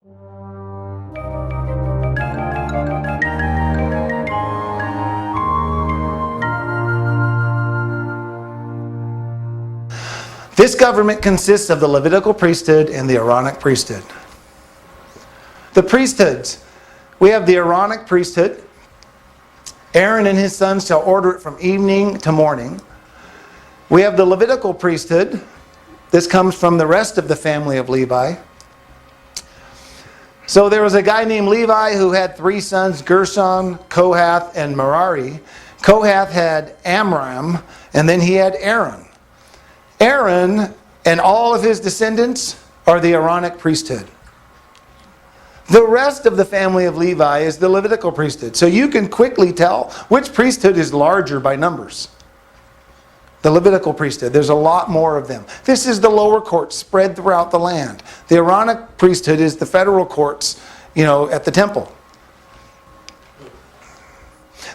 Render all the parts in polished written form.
This government consists of the Levitical priesthood and the Aaronic priesthood. The priesthoods. We have the Aaronic priesthood. Aaron and his sons shall order it from evening to morning. We have the Levitical priesthood. This comes from the rest of the family of Levi. So there was a guy named Levi who had 3 sons, Gershon, Kohath, and Merari. Kohath had Amram, and then he had Aaron. Aaron and all of his descendants are the Aaronic priesthood. The rest of the family of Levi is the Levitical priesthood. So you can quickly tell which priesthood is larger by numbers. The Levitical priesthood. There's a lot more of them. This is the lower courts spread throughout the land. The Aaronic priesthood is the federal courts, at the temple.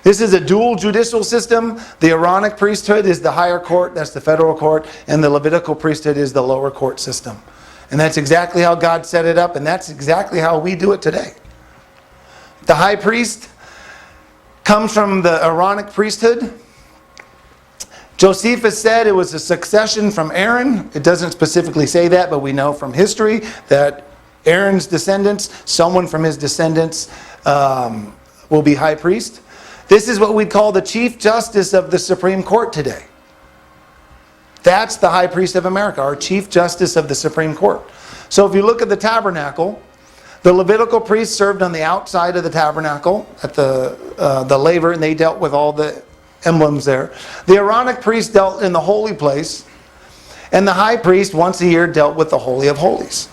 This is a dual judicial system. The Aaronic priesthood is the higher court, that's the federal court, and the Levitical priesthood is the lower court system. And that's exactly how God set it up, and that's exactly how we do it today. The high priest comes from the Aaronic priesthood. Josephus said it was a succession from Aaron. It doesn't specifically say that, but we know from history that Aaron's descendants, someone from his descendants will be high priest. This is what we'd call the Chief Justice of the Supreme Court today. That's the High Priest of America, our Chief Justice of the Supreme Court. So if you look at the tabernacle, the Levitical priests served on the outside of the tabernacle at the laver, and they dealt with all the emblems there. The Aaronic priest dealt in the holy place, and the high priest once a year dealt with the Holy of Holies.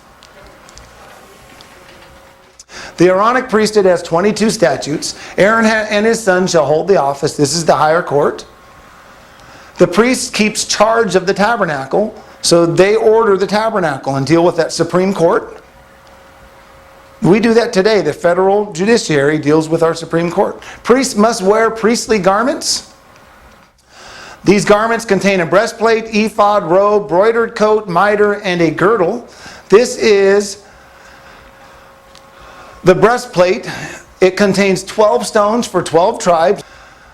The Aaronic priesthood has 22 statutes. Aaron and his sons shall hold the office. This is the higher court. The priest keeps charge of the tabernacle, so they order the tabernacle and deal with that Supreme Court. We do that today. The federal judiciary deals with our Supreme Court. Priests must wear priestly garments. These garments contain a breastplate, ephod, robe, broidered coat, mitre, and a girdle. This is the breastplate. It contains 12 stones for 12 tribes.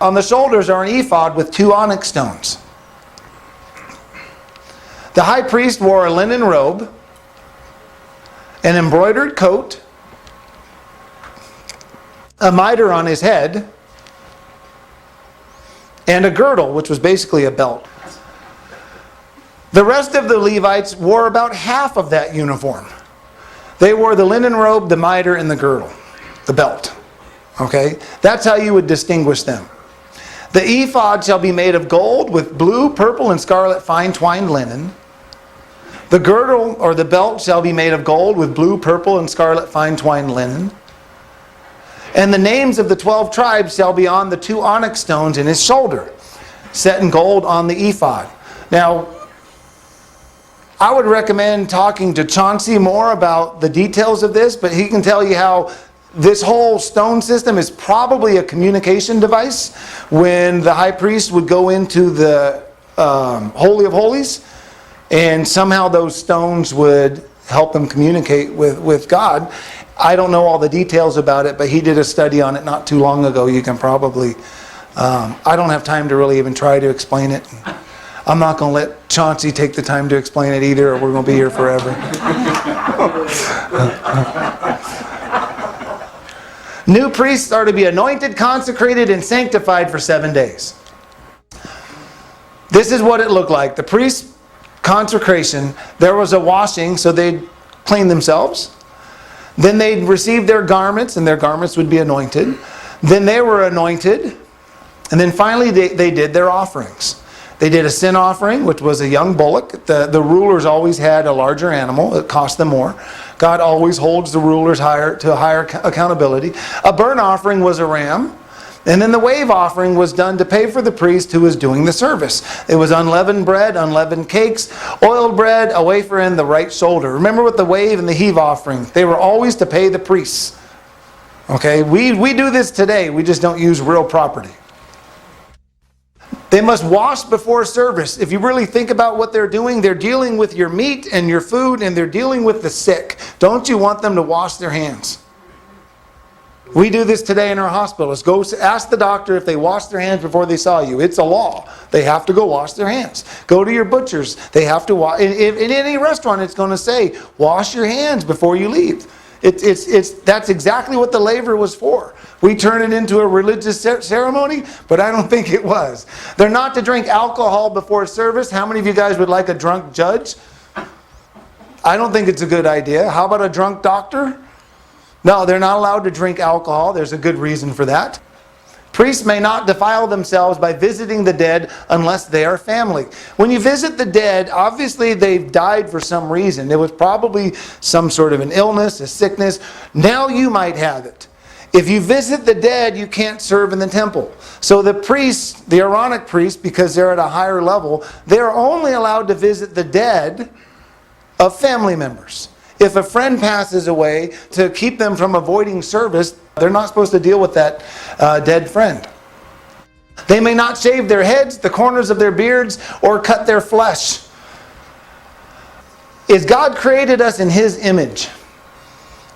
On the shoulders are an ephod with 2 onyx stones. The high priest wore a linen robe, an embroidered coat, a mitre on his head, and a girdle, which was basically a belt. The rest of the Levites wore about half of that uniform. They wore the linen robe, the mitre, and the girdle, the belt. Okay? That's how you would distinguish them. The ephod shall be made of gold with blue, purple, and scarlet fine twined linen. The girdle or the belt shall be made of gold with blue, purple, and scarlet fine twined linen. And the names of the 12 tribes shall be on the 2 onyx stones in his shoulder, set in gold on the ephod. Now, I would recommend talking to Chauncey more about the details of this, but he can tell you how this whole stone system is probably a communication device. When the high priest would go into the Holy of Holies, and somehow those stones would help him communicate with God. I don't know all the details about it, but he did a study on it not too long ago. You can probably... I don't have time to really even try to explain it. I'm not going to let Chauncey take the time to explain it either, or we're going to be here forever. New priests are to be anointed, consecrated, and sanctified for 7 days. This is what it looked like. The priest's consecration, there was a washing, so they'd clean themselves. Then they'd receive their garments, and their garments would be anointed. Then they were anointed. And then finally they did their offerings. They did a sin offering, which was a young bullock. The rulers always had a larger animal. It cost them more. God always holds the rulers to a higher accountability. A burnt offering was a ram. And then the wave offering was done to pay for the priest who was doing the service. It was unleavened bread, unleavened cakes, oiled bread, a wafer, and the right shoulder. Remember with the wave and the heave offering, they were always to pay the priests. Okay, we do this today. We just don't use real property. They must wash before service. If you really think about what they're doing, they're dealing with your meat and your food, and they're dealing with the sick. Don't you want them to wash their hands? We do this today in our hospitals. Go ask the doctor if they wash their hands before they saw you. It's a law. They have to go wash their hands. Go to your butchers. They have to wash. In any restaurant, it's going to say, wash your hands before you leave. That's exactly what the laver was for. We turn it into a religious ceremony, but I don't think it was. They're not to drink alcohol before service. How many of you guys would like a drunk judge? I don't think it's a good idea. How about a drunk doctor? No, they're not allowed to drink alcohol. There's a good reason for that. Priests may not defile themselves by visiting the dead unless they are family. When you visit the dead, obviously they've died for some reason. It was probably some sort of an illness, a sickness. Now you might have it. If you visit the dead, you can't serve in the temple. So the priests, the Aaronic priests, because they're at a higher level, they're only allowed to visit the dead of family members. If a friend passes away, to keep them from avoiding service, they're not supposed to deal with that dead friend. They may not shave their heads, the corners of their beards, or cut their flesh. Is God created us in His image.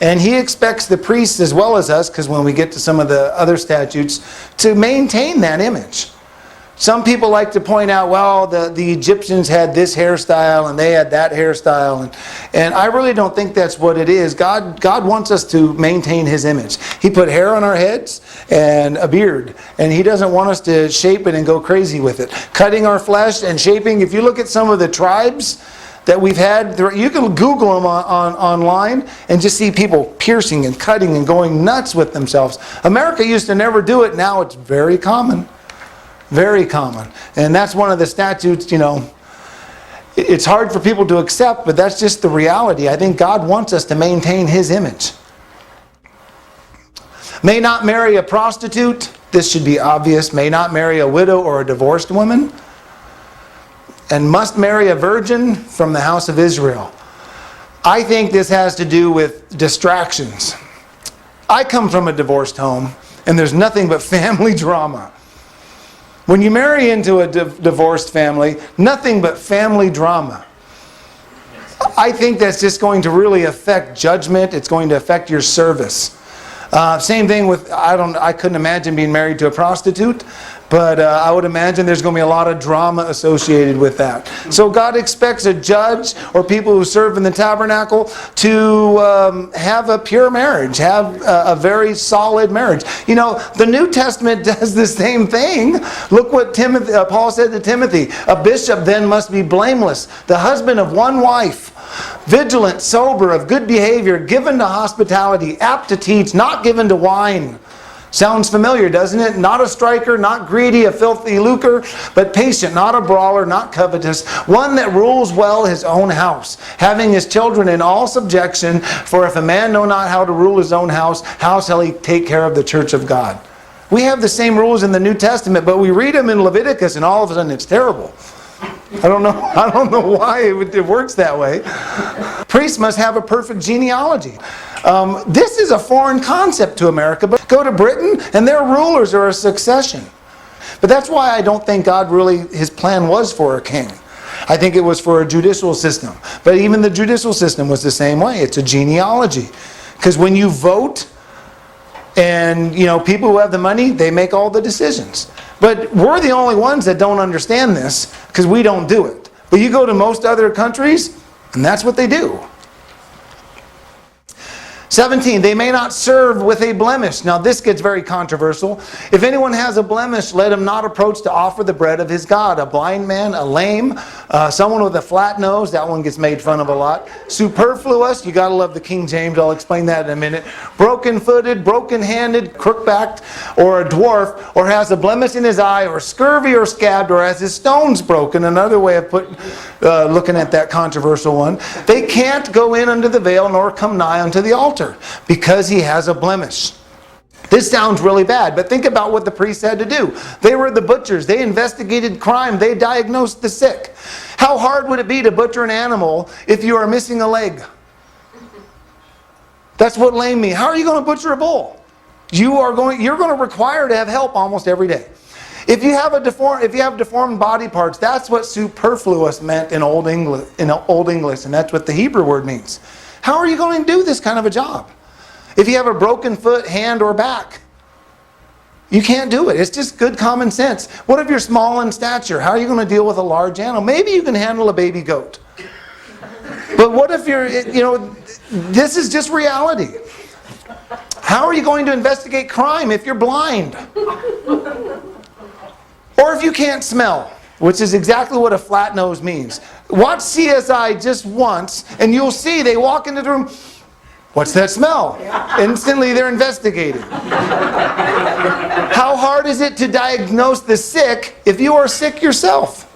And He expects the priests as well as us, because when we get to some of the other statutes, to maintain that image. Some people like to point out, well, the Egyptians had this hairstyle and they had that hairstyle. And I really don't think that's what it is. God wants us to maintain His image. He put hair on our heads and a beard. And He doesn't want us to shape it and go crazy with it. Cutting our flesh and shaping. If you look at some of the tribes that we've had, you can Google them online and just see people piercing and cutting and going nuts with themselves. America used to never do it. Now it's very common. Very common. And that's one of the statutes, it's hard for people to accept, but that's just the reality. I think God wants us to maintain His image. May not marry a prostitute. This should be obvious. May not marry a widow or a divorced woman. And must marry a virgin from the house of Israel. I think this has to do with distractions. I come from a divorced home, and there's nothing but family drama. When you marry into a divorced family, nothing but family drama. I think that's just going to really affect judgment. It's going to affect your service. Same thing with, I couldn't imagine being married to a prostitute, but I would imagine there's going to be a lot of drama associated with that. So God expects a judge or people who serve in the tabernacle to have a pure marriage, have a very solid marriage. The New Testament does the same thing. Look what Paul said to Timothy. A bishop then must be blameless, the husband of one wife, vigilant, sober, of good behavior, given to hospitality, apt to teach, not given to wine. Sounds familiar, doesn't it? Not a striker, not greedy, a filthy lucre, but patient, not a brawler, not covetous, one that rules well his own house, having his children in all subjection. For if a man know not how to rule his own house, how shall he take care of the church of God? We have the same rules in the New Testament, but we read them in Leviticus, and all of a sudden it's terrible. I don't know why it works that way. Priests must have a perfect genealogy. This is a foreign concept to America, but go to Britain and their rulers are a succession. But that's why I don't think God really, His plan was for a king. I think it was for a judicial system. But even the judicial system was the same way. It's a genealogy. Because when you vote, and people who have the money, they make all the decisions. But we're the only ones that don't understand this, because we don't do it. But you go to most other countries, and that's what they do. 17, they may not serve with a blemish. Now this gets very controversial. If anyone has a blemish, let him not approach to offer the bread of his God. A blind man, a lame, someone with a flat nose, that one gets made fun of a lot. Superfluous, you gotta love the King James, I'll explain that in a minute. Broken-footed, broken-handed, crook-backed, or a dwarf, or has a blemish in his eye, or scurvy or scabbed, or has his stones broken. Another way of looking at that controversial one. They can't go in under the veil nor come nigh unto the altar, because he has a blemish. This sounds really bad, but think about what the priests had to do. They were the butchers. They investigated crime. They diagnosed the sick. How hard would it be to butcher an animal if you are missing a leg? That's what lame means. How are you going to butcher a bull? You're going to require to have help almost every day. If you have deformed body parts, that's what superfluous meant in Old English, and that's what the Hebrew word means. How are you going to do this kind of a job? If you have a broken foot, hand, or back, you can't do it. It's just good common sense. What if you're small in stature? How are you going to deal with a large animal? Maybe you can handle a baby goat. But what if this is just reality. How are you going to investigate crime if you're blind? Or if you can't smell, which is exactly what a flat nose means. Watch CSI just once, and you'll see they walk into the room. What's that smell? Instantly they're investigating. How hard is it to diagnose the sick if you are sick yourself?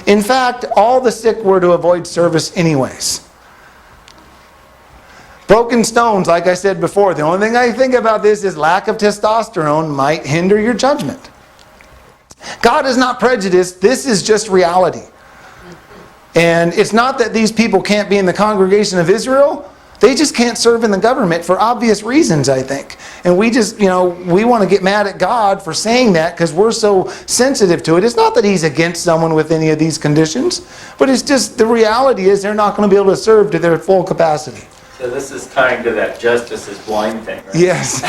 In fact, all the sick were to avoid service anyways. Broken stones, like I said before, the only thing I think about this is lack of testosterone might hinder your judgment. God is not prejudiced. This is just reality. And it's not that these people can't be in the congregation of Israel. They just can't serve in the government for obvious reasons, I think. And we just, we want to get mad at God for saying that because we're so sensitive to it. It's not that He's against someone with any of these conditions, but it's just the reality is they're not going to be able to serve to their full capacity. So this is tying to that justice is blind thing, right? Yes.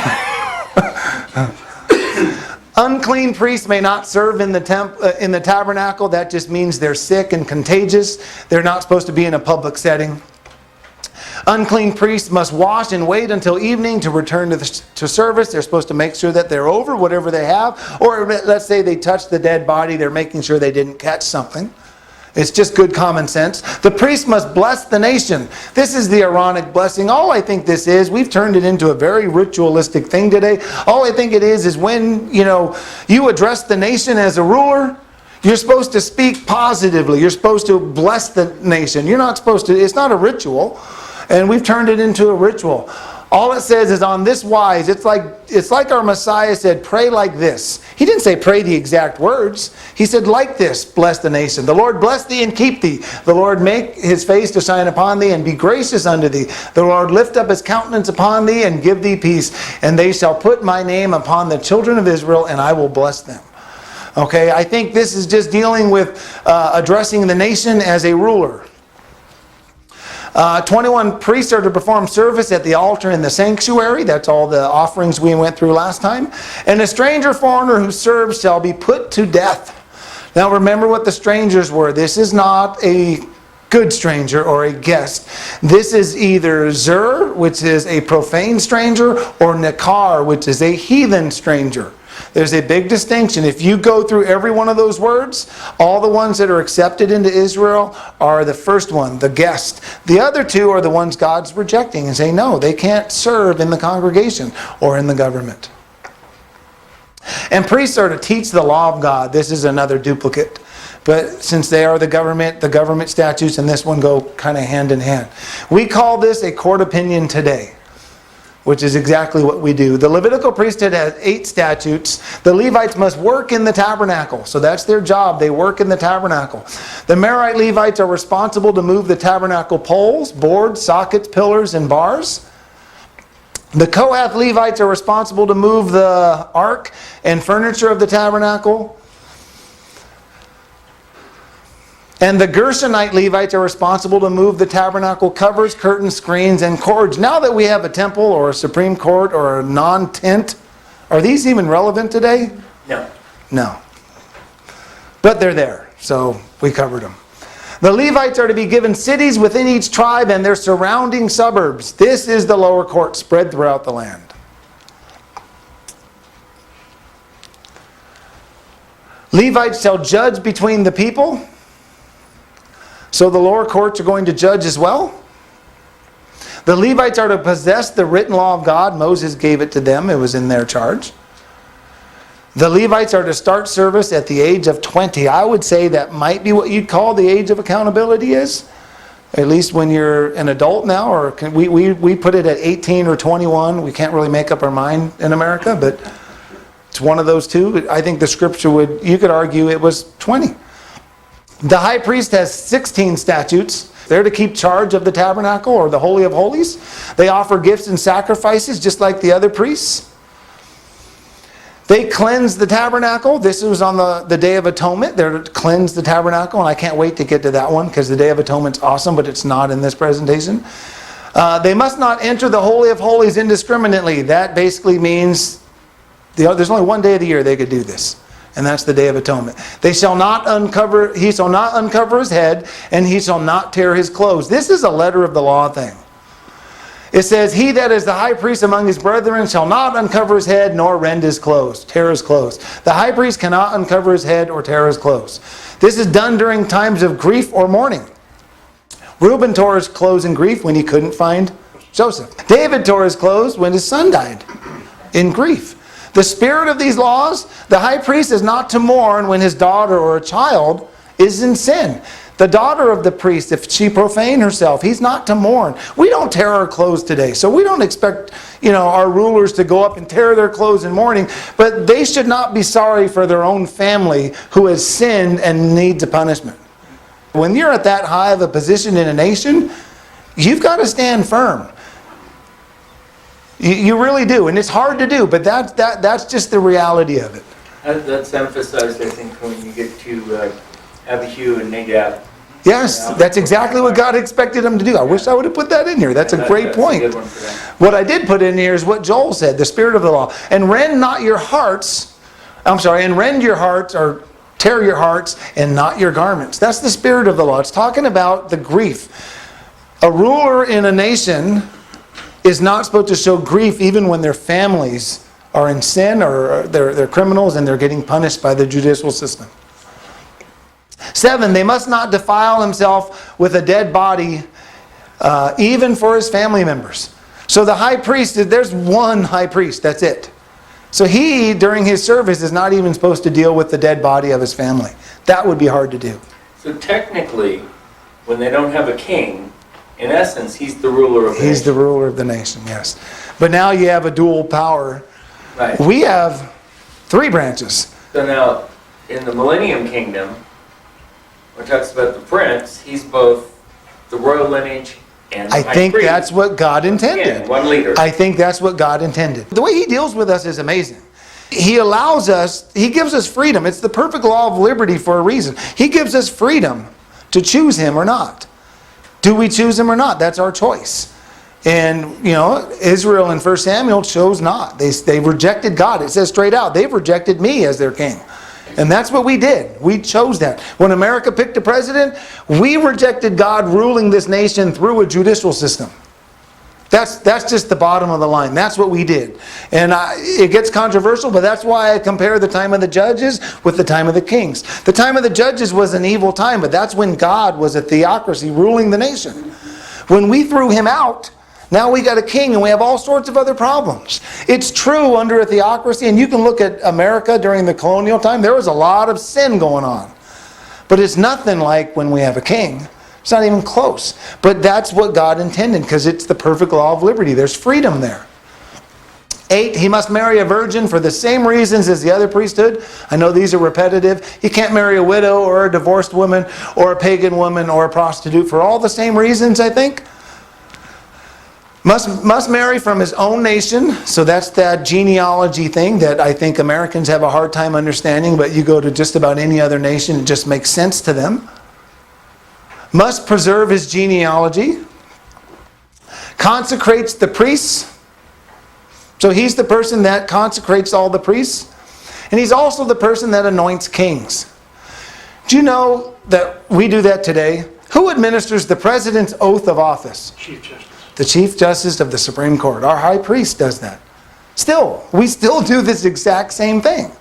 Unclean priests may not serve in the tabernacle. That just means they're sick and contagious. They're not supposed to be in a public setting. Unclean priests must wash and wait until evening to return to service. They're supposed to make sure that they're over whatever they have. Or let's say they touch the dead body, they're making sure they didn't catch something. It's just good common sense. The priest must bless the nation. This is the Aaronic blessing. All I think this is, we've turned it into a very ritualistic thing today. All I think it is when, you address the nation as a ruler, you're supposed to speak positively. You're supposed to bless the nation. You're not supposed to, it's not a ritual. And we've turned it into a ritual. All it says is on this wise. It's like our Messiah said, pray like this. He didn't say pray the exact words. He said like this, bless the nation. The Lord bless thee and keep thee. The Lord make His face to shine upon thee and be gracious unto thee. The Lord lift up His countenance upon thee and give thee peace. And they shall put my name upon the children of Israel, and I will bless them. Okay, I think this is just dealing with addressing the nation as a ruler. 21 priests are to perform service at the altar in the sanctuary. That's all the offerings we went through last time. And a stranger foreigner who serves shall be put to death. Now remember what the strangers were. This is not a good stranger or a guest. This is either Zur, which is a profane stranger, or Nakar, which is a heathen stranger. There's a big distinction. If you go through every one of those words, all the ones that are accepted into Israel are the first one, the guest. The other two are the ones God's rejecting and saying, no, they can't serve in the congregation or in the government. And priests are to teach the law of God. This is another duplicate. But since they are the government statutes and this one go kind of hand in hand. We call this a court opinion today, which is exactly what we do. The Levitical priesthood has 8 statutes. The Levites must work in the tabernacle. So that's their job. They work in the tabernacle. The Merite Levites are responsible to move the tabernacle poles, boards, sockets, pillars, and bars. The Kohath Levites are responsible to move the ark and furniture of the tabernacle. And the Gershonite Levites are responsible to move the tabernacle covers, curtains, screens, and cords. Now that we have a temple or a Supreme Court or a non-tent, are these even relevant today? No. No. But they're there, so we covered them. The Levites are to be given cities within each tribe and their surrounding suburbs. This is the lower court spread throughout the land. Levites shall judge between the people. So the lower courts are going to judge as well. The Levites are to possess the written law of God. Moses gave it to them. It was in their charge. The Levites are to start service at the age of 20. I would say that might be what you'd call the age of accountability is. At least when you're an adult now. Or we put it at 18 or 21. We can't really make up our mind in America. But it's one of those two. I think the scripture you could argue it was 20. The high priest has 16 statutes. They're to keep charge of the tabernacle or the Holy of Holies. They offer gifts and sacrifices just like the other priests. They cleansed the tabernacle. This was on the Day of Atonement. They're to cleanse the tabernacle, and I can't wait to get to that one because the Day of Atonement's awesome, but it's not in this presentation. They must not enter the Holy of Holies indiscriminately. That basically means there's only one day of the year they could do this, and that's the Day of Atonement. He shall not uncover his head, and he shall not tear his clothes. This is a letter of the law thing. It says, he that is the high priest among his brethren shall not uncover his head nor rend his clothes, tear his clothes. The high priest cannot uncover his head or tear his clothes. This is done during times of grief or mourning. Reuben tore his clothes in grief when he couldn't find Joseph. David tore his clothes when his son died in grief. The spirit of these laws, the high priest is not to mourn when his daughter or a child is in sin. The daughter of the priest, if she profane herself, he's not to mourn. We don't tear our clothes today, so we don't expect, our rulers to go up and tear their clothes in mourning, but they should not be sorry for their own family who has sinned and needs a punishment. When you're at that high of a position in a nation, you've got to stand firm. You really do, and it's hard to do, but that's just the reality of it. That's emphasized, I think, when you get to Abihu and Nadab. Yes, that's exactly what God expected them to do. I wish I would have put that in here. That's a great point. That's a good one for that. What I did put in here is what Joel said, the spirit of the law. And rend your hearts, or tear your hearts, and not your garments. That's the spirit of the law. It's talking about the grief. A ruler in a nation is not supposed to show grief even when their families are in sin or they're criminals and they're getting punished by the judicial system. 7, they must not defile himself with a dead body, even for his family members. So the high priest, there's one high priest, that's it. So he, during his service, is not even supposed to deal with the dead body of his family. That would be hard to do. So technically, when they don't have a king, in essence, he's the ruler of the nation. He's the ruler of the nation, yes. But now you have a dual power. Right. We have 3 branches. So now, in the Millennium Kingdom, which talks about the prince, he's both the royal lineage and the I high think priest. that's what God intended. Again, one leader. I think that's what God intended. The way he deals with us is amazing. He allows us, he gives us freedom. It's the perfect law of liberty for a reason. He gives us freedom to choose him or not. Do we choose him or not? That's our choice. And, Israel in 1 Samuel chose not. They rejected God. It says straight out, they've rejected me as their king. And that's what we did. We chose that. When America picked a president, we rejected God ruling this nation through a judicial system. That's just the bottom of the line. That's what we did. And it gets controversial, but that's why I compare the time of the judges with the time of the kings. The time of the judges was an evil time, but that's when God was a theocracy ruling the nation. When we threw him out, now we got a king and we have all sorts of other problems. It's true under a theocracy, and you can look at America during the colonial time. There was a lot of sin going on. But it's nothing like when we have a king. It's not even close. But that's what God intended because it's the perfect law of liberty. There's freedom there. 8, he must marry a virgin for the same reasons as the other priesthood. I know these are repetitive. He can't marry a widow or a divorced woman or a pagan woman or a prostitute for all the same reasons, I think. Must marry from his own nation. So that's that genealogy thing that I think Americans have a hard time understanding, but you go to just about any other nation, it just makes sense to them. Must preserve his genealogy. Consecrates the priests. So he's the person that consecrates all the priests. And he's also the person that anoints kings. Do you know that we do that today? Who administers the president's oath of office? Chief Justice. The Chief Justice of the Supreme Court. Our high priest does that. We still do this exact same thing.